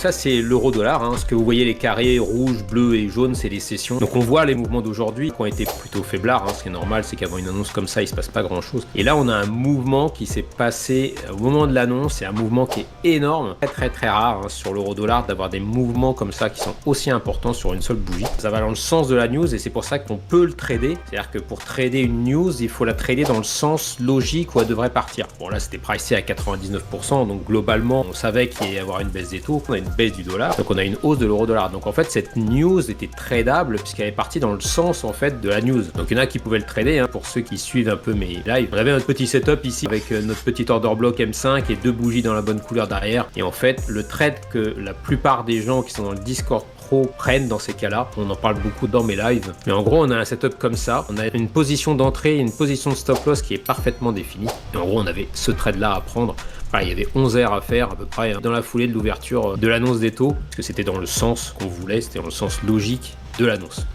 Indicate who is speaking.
Speaker 1: ça c'est l'euro-dollar, hein. Ce que vous voyez, les carrés rouges, bleus et jaunes, c'est les sessions. Donc on voit les mouvements d'aujourd'hui qui ont été plutôt faiblards, hein. Ce qui est normal, c'est qu'avant une annonce comme ça, il se passe pas grand chose. Et là, on a un mouvement qui s'est passé au moment de l'annonce. C'est un mouvement qui est énorme, très rare, hein, sur l'euro-dollar, d'avoir des mouvements comme ça qui sont aussi importants sur une seule bougie. Ça va dans le sens de la news et c'est pour ça qu'on peut le trader. C'est-à-dire que pour trader une news, il faut la trader dans le sens logique où elle devrait partir. Bon, là, c'était pricé à 99%, donc globalement, on savait qu'il allait y avoir une baisse des taux, on a une baisse du dollar, donc on a une hausse de l'euro-dollar. Donc en fait, cette news était tradable puisqu'elle est partie dans le sens en fait de la news. Donc il y en a qui pouvaient le trader, hein, pour ceux qui suivent un peu mes lives. On avait notre petit setup ici avec notre petit order block M5 et 2 bougies dans la bonne couleur derrière. Et en fait, le trade que la plupart des gens qui sont dans le Discord prennent dans ces cas-là, on en parle beaucoup dans mes lives, mais en gros on a un setup comme ça, on a une position d'entrée, une position de stop loss qui est parfaitement définie, et en gros on avait ce trade là à prendre. Voilà, il y avait 11 heures à faire à peu près dans la foulée de l'ouverture de l'annonce des taux, parce que c'était dans le sens qu'on voulait, c'était dans le sens logique de l'annonce.